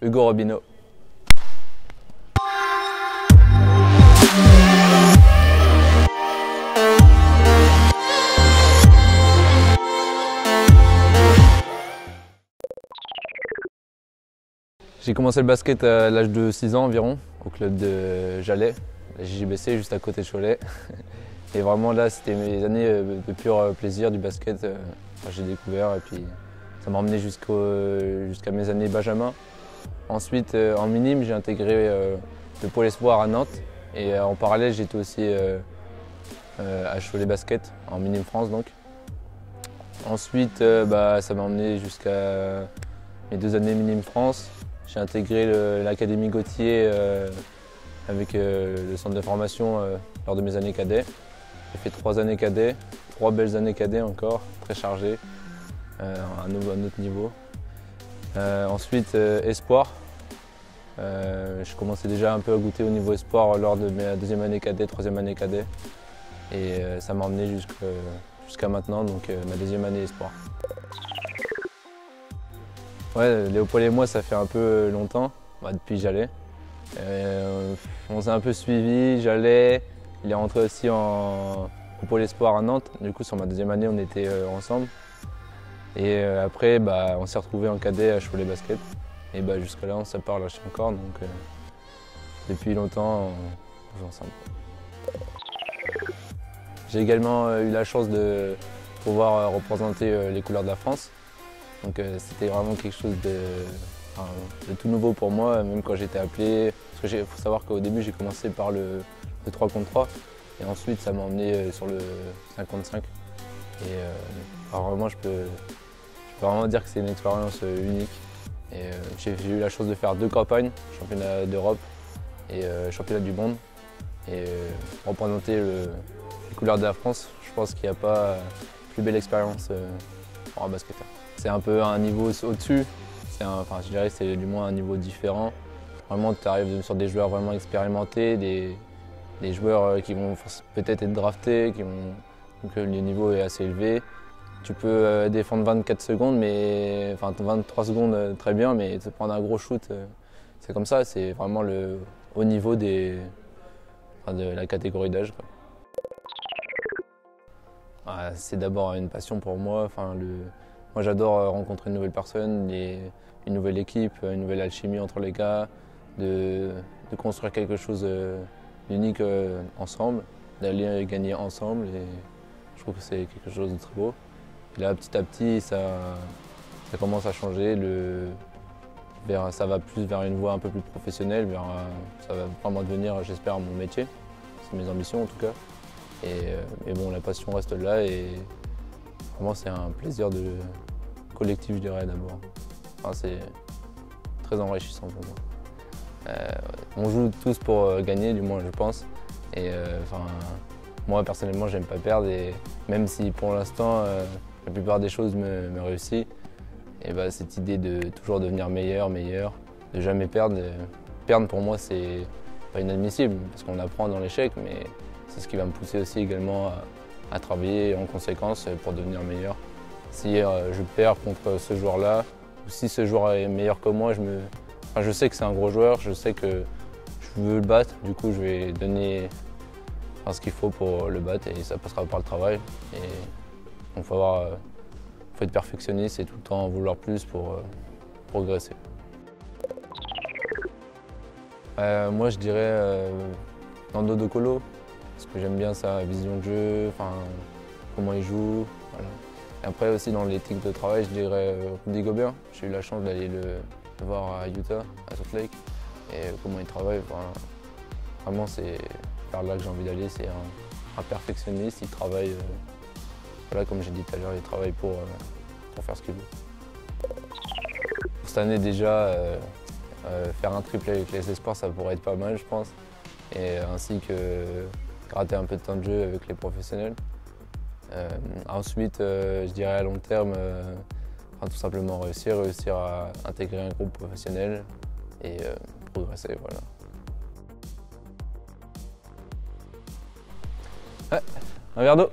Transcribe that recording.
Hugo Robinho. J'ai commencé le basket à l'âge de 6 ans environ, au club de Jalais, la JJBC, juste à côté de Cholet. Et vraiment là, c'était mes années de pur plaisir du basket. J'ai découvert et puis ça m'a emmené jusqu'à mes années Benjamin. Ensuite, en minime, j'ai intégré le pôle espoir à Nantes. Et en parallèle, j'étais aussi à Cholet Basket, en minime France donc. Ensuite, ça m'a emmené jusqu'à mes 2 années minime France. J'ai intégré l'Académie Gauthier avec le centre de formation lors de mes années cadets. J'ai fait 3 années cadets, 3 belles années cadets encore, très chargées, à un autre niveau. Ensuite, espoir. Je commençais déjà un peu à goûter au niveau espoir lors de ma 2e année cadet, 3e année cadet. Et ça m'a emmené jusqu'à maintenant, donc ma 2e année espoir. Ouais, Léopold et moi, ça fait un peu longtemps, depuis Jalais. On s'est un peu suivi, Jalais. Il est rentré aussi au pôle espoir à Nantes. Du coup, sur ma 2e année, on était ensemble. Et après, on s'est retrouvés en cadet à Cholet Basket. Et jusqu'à là, on se parle encore. Donc, depuis longtemps, on joue ensemble. J'ai également eu la chance de pouvoir représenter les couleurs de la France. Donc c'était vraiment quelque chose de tout nouveau pour moi, même quand j'étais appelé. Parce qu'il faut savoir qu'au début, j'ai commencé par le 3 contre 3 et ensuite ça m'a emmené sur le 5 contre 5. Et vraiment, je peux vraiment dire que c'est une expérience unique. Et j'ai eu la chance de faire 2 campagnes, championnat d'Europe et championnat du monde. Et représenter les couleurs de la France, je pense qu'il n'y a pas plus belle expérience pour un basketteur. C'est un peu un niveau au-dessus, je dirais que c'est du moins un niveau différent. Vraiment, tu arrives sur des joueurs vraiment expérimentés, des joueurs qui vont peut-être être draftés, donc le niveau est assez élevé. Tu peux défendre 24 secondes, 23 secondes très bien, mais te prendre un gros shoot, c'est comme ça, c'est vraiment le haut niveau de la catégorie d'âge. C'est d'abord une passion pour moi. Moi, j'adore rencontrer de nouvelles personnes, une nouvelle équipe, une nouvelle alchimie entre les gars, de construire quelque chose d'unique ensemble, d'aller gagner ensemble. Et je trouve que c'est quelque chose de très beau. Et là, petit à petit, ça commence à changer. Ça va plus vers une voie un peu plus professionnelle. Ça va vraiment devenir, j'espère, mon métier. C'est mes ambitions en tout cas. Mais bon, la passion reste là et vraiment, c'est un plaisir collectif, je dirais d'abord. C'est très enrichissant pour moi. On joue tous pour gagner, du moins je pense. Et moi personnellement, j'aime pas perdre. Et même si pour l'instant, la plupart des choses me réussissent, et cette idée de toujours devenir meilleur, de jamais perdre. Perdre pour moi, c'est pas inadmissible parce qu'on apprend dans l'échec, mais c'est ce qui va me pousser aussi également à travailler en conséquence pour devenir meilleur. Si je perds contre ce joueur-là, ou si ce joueur est meilleur que moi, je sais que c'est un gros joueur, je sais que je veux le battre, du coup je vais donner ce qu'il faut pour le battre et ça passera par le travail. Donc faut être perfectionniste et tout le temps en vouloir plus pour progresser. Moi je dirais Nando De Colo, parce que j'aime bien sa vision de jeu, comment il joue. Voilà. Et après aussi dans l'éthique de travail, je dirais Rudy Gobert. J'ai eu la chance d'aller le voir à Utah, à Salt Lake, et comment il travaille. Vraiment, c'est vers là que j'ai envie d'aller. C'est un perfectionniste, il travaille, comme j'ai dit tout à l'heure, il travaille pour faire ce qu'il veut. Pour cette année déjà, faire un triplé avec les espoirs, ça pourrait être pas mal, je pense. Et ainsi que gratter un peu de temps de jeu avec les professionnels. Ensuite, je dirais à long terme, tout simplement réussir à intégrer un groupe professionnel et progresser. Voilà. Ouais, un verre d'eau.